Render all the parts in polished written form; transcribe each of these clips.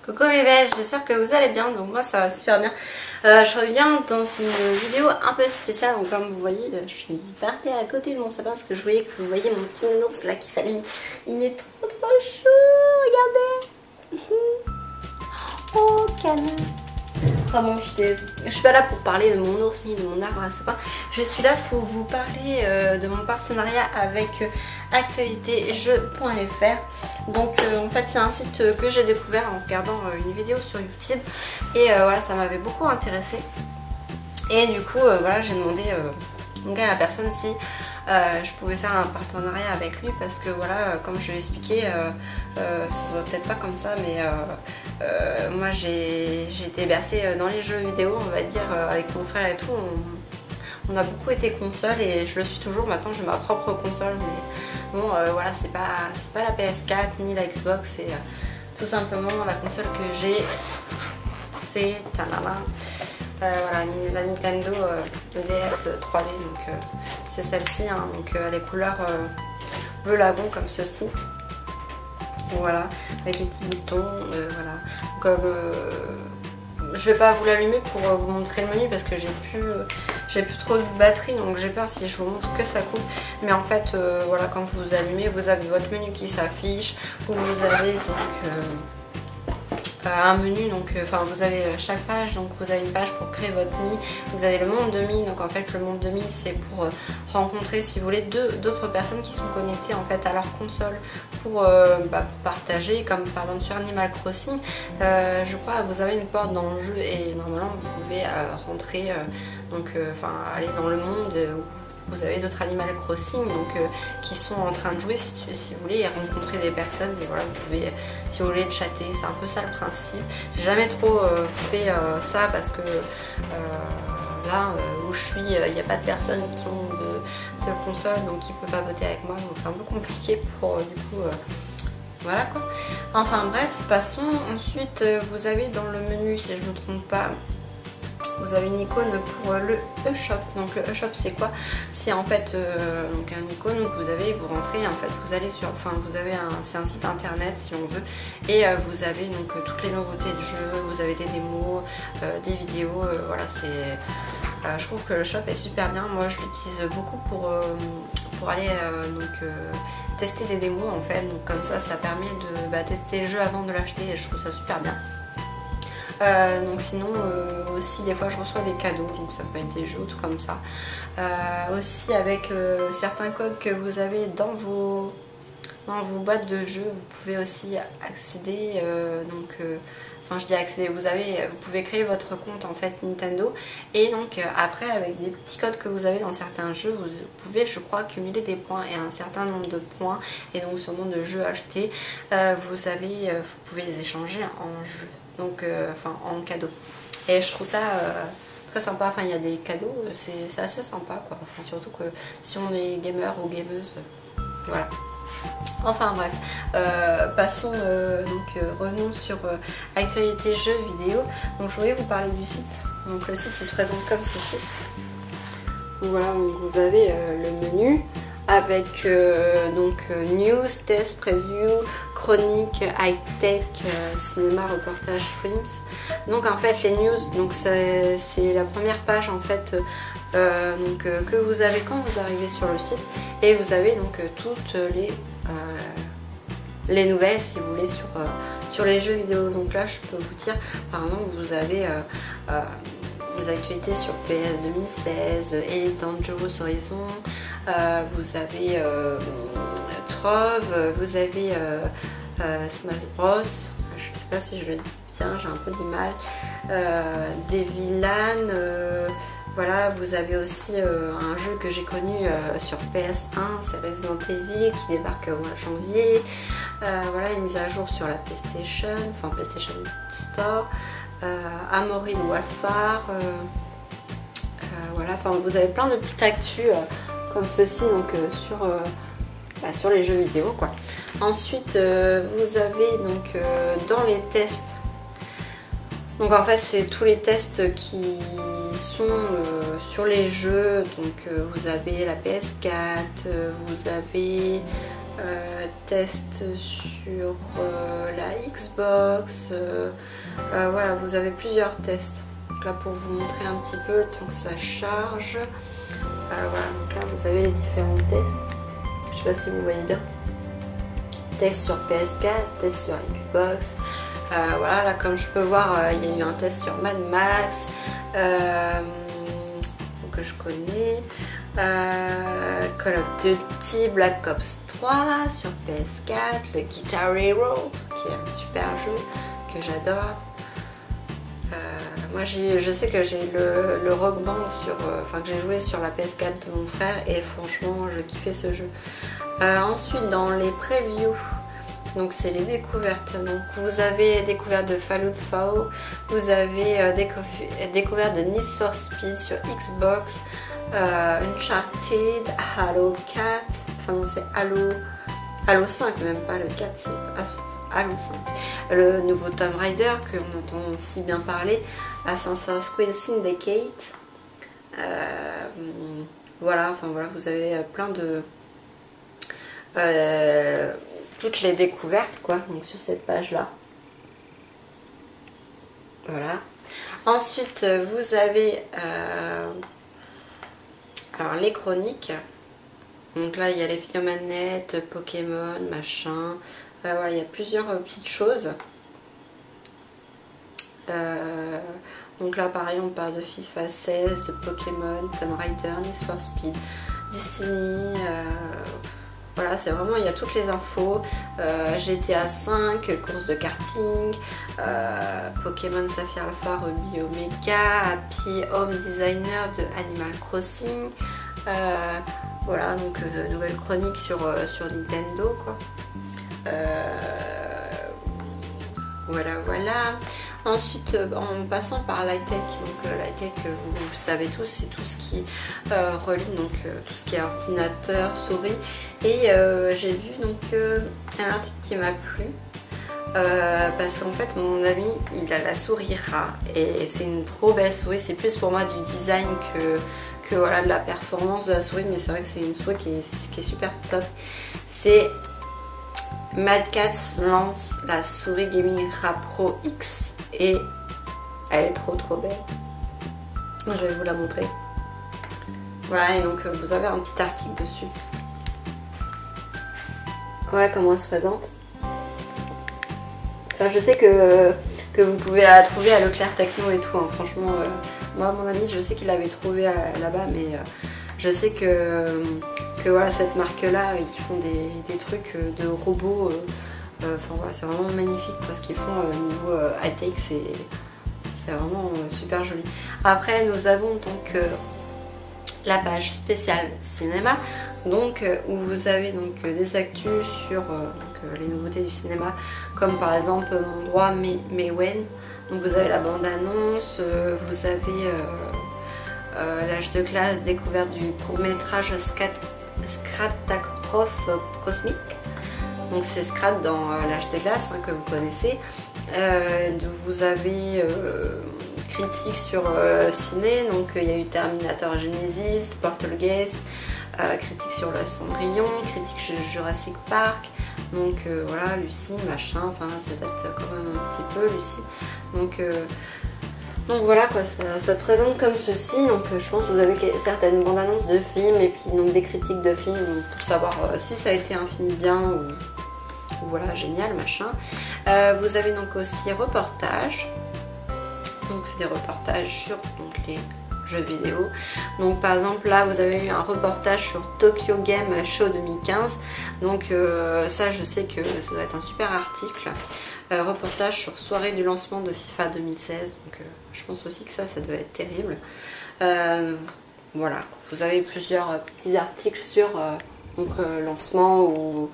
Coucou mes belles, j'espère que vous allez bien, donc moi ça va super bien. Je reviens dans une vidéo un peu spéciale, donc comme vous voyez, je suis partie à côté de mon sapin parce que je voyais que vous voyez mon petit nounours là qui s'allume. Il est trop chou, regardez. Oh câlin. Enfin bon, je suis pas là pour parler de mon ours ni de mon arbre à sapin. Je suis là pour vous parler de mon partenariat avec actualitéjeux.fr. Donc en fait c'est un site que j'ai découvert en regardant une vidéo sur YouTube. Et voilà, ça m'avait beaucoup intéressée. Et du coup voilà, j'ai demandé à la personne si je pouvais faire un partenariat avec lui, parce que voilà, comme je l'ai expliqué, ça se voit peut-être pas comme ça, mais moi j'ai été bercée dans les jeux vidéo, on va dire, avec mon frère et tout. On a beaucoup été console et je le suis toujours. Maintenant j'ai ma propre console, mais bon voilà, c'est pas la PS4 ni la Xbox, c'est tout simplement la console que j'ai, c'est voilà, la Nintendo DS 3D, donc c'est celle-ci, hein, donc les couleurs bleu lagon comme ceci, voilà, avec les petits boutons, voilà. Comme je vais pas vous l'allumer pour vous montrer le menu parce que j'ai plus trop de batterie, donc j'ai peur si je vous montre que ça coupe. Mais en fait voilà, quand vous allumez, vous avez votre menu qui s'affiche, où vous avez donc un menu, donc enfin vous avez chaque page, donc vous avez une page pour créer votre Mi, vous avez le monde de Mi. Donc en fait le monde de Mi, c'est pour rencontrer, si vous voulez, d'autres personnes qui sont connectées en fait à leur console pour partager, comme par exemple sur Animal Crossing, je crois vous avez une porte dans le jeu et normalement vous pouvez rentrer, donc enfin aller dans le monde où vous avez d'autres Animal Crossing, donc qui sont en train de jouer, si vous voulez, et rencontrer des personnes. Et voilà, vous pouvez, si vous voulez, chatter. C'est un peu ça le principe. J'ai jamais trop fait ça parce que là où je suis, il n'y a pas de personnes qui ont de console, donc qui ne peuvent pas voter avec moi. Donc c'est un peu compliqué pour du coup. Voilà quoi. Enfin bref, passons. Ensuite, vous avez dans le menu, si je ne me trompe pas, vous avez une icône pour le eShop. Donc le eShop, c'est quoi? C'est en fait donc un icône où vous rentrez, en fait vous allez sur, enfin vous avez c'est un site internet si on veut, et vous avez donc toutes les nouveautés de jeux, vous avez des démos, des vidéos, voilà, c'est je trouve que le shop est super bien. Moi je l'utilise beaucoup pour aller tester des démos en fait, donc comme ça permet de tester le jeu avant de l'acheter, et je trouve ça super bien. Donc sinon aussi des fois je reçois des cadeaux, donc ça peut être des jeux ou tout comme ça, aussi avec certains codes que vous avez dans vos boîtes de jeux, vous pouvez aussi accéder, enfin je dis accéder, vous pouvez créer votre compte en fait Nintendo, et donc après avec des petits codes que vous avez dans certains jeux, vous pouvez, je crois, cumuler des points et un certain nombre de points, et donc sur le nombre de jeux achetés, vous pouvez les échanger en jeu, donc enfin en cadeau, et je trouve ça très sympa. Enfin il y a des cadeaux, c'est assez sympa quoi, enfin, surtout que si on est gamer ou gameuse, voilà. Enfin bref, passons revenons sur actualité jeux vidéo. Donc je voulais vous parler du site. Donc le site il se présente comme ceci. Donc, voilà, donc vous avez le menu avec news, test, preview, chronique, high-tech, cinéma, reportage, streams. Donc en fait les news, donc c'est la première page en fait que vous avez quand vous arrivez sur le site, et vous avez donc toutes les nouvelles, si vous voulez, sur les jeux vidéo. Donc là je peux vous dire, par exemple, vous avez les actualités sur PS 2016, Elite Dangerous Horizon, vous avez Trove, vous avez Smash Bros, je sais pas si je le dis bien, j'ai un peu du mal, des vilains, voilà, vous avez aussi un jeu que j'ai connu sur PS1, c'est Resident Evil qui débarque au mois de janvier, voilà, une mise à jour sur la PlayStation, enfin PlayStation Store, Amory Warfare, voilà, enfin vous avez plein de petites actus comme ceci, donc sur les jeux vidéo quoi. Ensuite vous avez donc dans les tests, donc en fait c'est tous les tests qui sont sur les jeux, donc vous avez la PS4, vous avez test sur la Xbox. Voilà, vous avez plusieurs tests. Donc là, pour vous montrer un petit peu le temps que ça charge. Voilà, donc là, vous avez les différents tests. Je sais pas si vous voyez bien. Test sur PS4, test sur Xbox. Voilà, là, comme je peux voir, il y a eu un test sur Mad Max. Que je connais. Call of Duty Black Ops 3 sur PS4, le Guitar Hero qui est un super jeu que j'adore. Moi je sais que j'ai le Rock Band que j'ai joué sur la PS4 de mon frère et franchement je kiffais ce jeu. Ensuite dans les previews, donc c'est les découvertes. Donc vous avez découvert de Fallout 4, vous avez découvert de Need for Speed sur Xbox, Uncharted, Halo 4, enfin non c'est Halo 5, même pas le 4, c'est Halo 5. Le nouveau Tomb Raider que on entend si bien parler, Assassin's Creed Syndicate. Voilà, enfin voilà, vous avez plein de toutes les découvertes quoi, donc sur cette page là. Voilà. Ensuite vous avez alors les chroniques. Donc là il y a les films manettes, Pokémon, machin. Voilà, il y a plusieurs petites choses. Donc là pareil on parle de FIFA 16, de Pokémon, Tomb Raider, Need for Speed, Destiny. Voilà, c'est vraiment, il y a toutes les infos. GTA 5, course de karting, Pokémon Saphir Alpha, Ruby Omega, Happy Home Designer de Animal Crossing. Voilà, donc de nouvelles chroniques sur Nintendo quoi. Voilà. Ensuite, en passant par l'iTech, donc l'iTech, vous le savez tous, c'est tout ce qui relie donc tout ce qui est ordinateur, souris. Et j'ai vu donc un article qui m'a plu parce qu'en fait mon ami il a la souris Ra et c'est une trop belle souris. C'est plus pour moi du design que voilà de la performance de la souris, mais c'est vrai que c'est une souris qui est super top. C'est Mad Catz lance la souris Gaming Ra Pro X et elle est trop belle. Je vais vous la montrer. Voilà, et donc vous avez un petit article dessus. Voilà comment elle se présente. Enfin, je sais que vous pouvez la trouver à Leclerc Techno et tout. Hein. Franchement, moi mon ami, je sais qu'il l'avait trouvé là-bas, mais je sais que voilà, cette marque-là, ils font des trucs de robots. Enfin voilà, c'est vraiment magnifique ce qu'ils font au niveau high-tech, c'est vraiment super joli. Après, nous avons donc la page spéciale cinéma, donc où vous avez donc des actus sur les nouveautés du cinéma, comme par exemple Mon droit Mewen. Donc vous avez la bande-annonce, vous avez l'âge de classe, découverte du court-métrage Scratactrophe cosmique. Donc c'est Scrat dans l'âge de glace que vous connaissez. Vous avez critique sur ciné, donc il y a eu Terminator Genesis, Poltergeist, critique sur le Cendrillon, critique sur Jurassic Park. Donc voilà, Lucie, machin, enfin ça date quand même un petit peu Lucie. Donc voilà quoi, ça se présente comme ceci. Donc je pense que vous avez certaines bandes annonces de films et puis donc des critiques de films pour savoir si ça a été un film bien ou voilà, génial, machin. Vous avez donc aussi reportages. Donc c'est des reportages sur donc, les jeux vidéo. Donc par exemple là vous avez eu un reportage sur Tokyo Game Show 2015. Donc ça je sais que ça doit être un super article. Reportage sur soirée du lancement de FIFA 2016. Donc je pense aussi que ça doit être terrible. Voilà, vous avez plusieurs petits articles sur lancement ou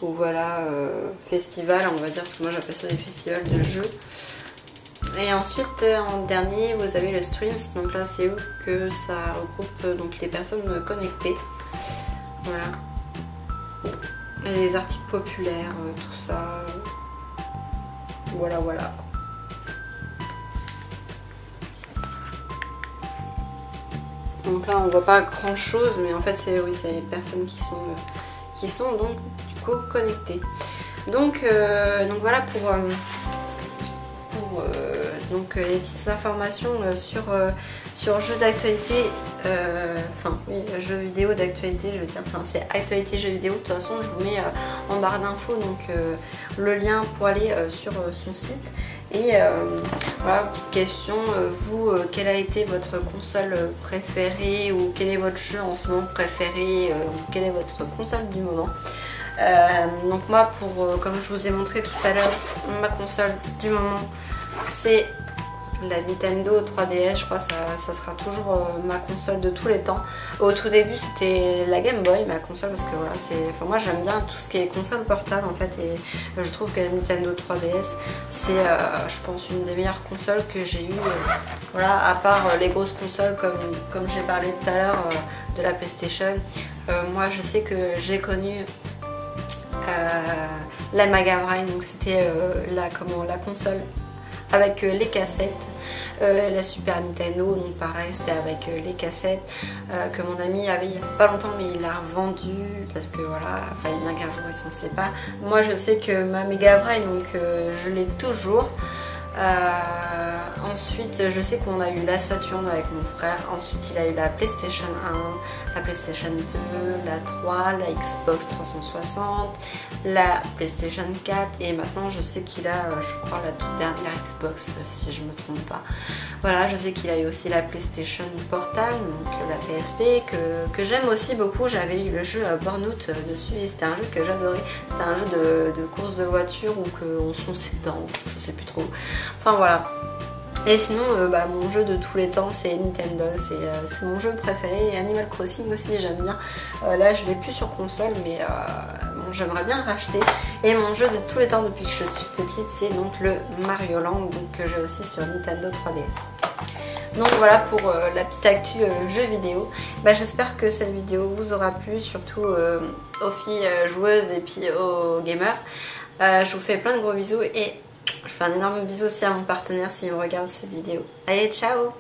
voilà, festival, on va dire, parce que moi j'appelle ça des festivals de jeux. Et ensuite en dernier vous avez le Streams, donc là c'est où que ça regroupe donc les personnes connectées. Voilà. Et les articles populaires, tout ça. Voilà. Donc là on voit pas grand chose, mais en fait c'est oui, c'est les personnes qui sont donc du coup connecté. Donc voilà pour les petites informations sur jeux d'actualité, enfin oui, jeux vidéo d'actualité, je veux dire, enfin c'est actualité jeux vidéo. De toute façon je vous mets en barre d'infos donc le lien pour aller sur son site. Et voilà, petite question, vous, quelle a été votre console préférée, ou quel est votre jeu en ce moment préféré, ou quelle est votre console du moment? Donc moi, comme je vous ai montré tout à l'heure, ma console du moment c'est la Nintendo 3DS. Je crois que ça sera toujours ma console de tous les temps. Au tout début c'était la Game Boy, ma console, parce que voilà, enfin, moi j'aime bien tout ce qui est console portable en fait, et je trouve que la Nintendo 3DS c'est je pense une des meilleures consoles que j'ai eues, voilà, à part les grosses consoles comme j'ai parlé tout à l'heure de la PlayStation. Moi je sais que j'ai connu la Mega Drive, donc c'était la console avec les cassettes. La Super Nintendo, donc pareil, c'était avec les cassettes que mon ami avait il y a pas longtemps, mais il l'a revendu parce que voilà, fallait bien qu'un jour il s'en sépare. Moi je sais que ma Mega Drive, donc je l'ai toujours. Ensuite je sais qu'on a eu la Saturn avec mon frère, ensuite il a eu la PlayStation 1, la PlayStation 2, la 3, la Xbox 360, la PlayStation 4, et maintenant je sais qu'il a je crois la toute dernière Xbox si je me trompe pas. Voilà, je sais qu'il a eu aussi la PlayStation portable, donc la PSP que j'aime aussi beaucoup. J'avais eu le jeu Burnout dessus et c'était un jeu que j'adorais. C'était un jeu de course de voiture où on se fonçait dedans, je sais plus trop. Enfin voilà. Et sinon, mon jeu de tous les temps c'est Nintendo, c'est mon jeu préféré. Et Animal Crossing aussi j'aime bien. Là je l'ai plus sur console, mais bon, j'aimerais bien le racheter. Et mon jeu de tous les temps depuis que je suis petite c'est donc le Mario Land, donc que j'ai aussi sur Nintendo 3DS. Donc voilà pour la petite actu jeux vidéo. J'espère que cette vidéo vous aura plu, surtout aux filles joueuses et puis aux gamers. Je vous fais plein de gros bisous et je fais un énorme bisou aussi à mon partenaire s'il me regarde cette vidéo. Allez, ciao!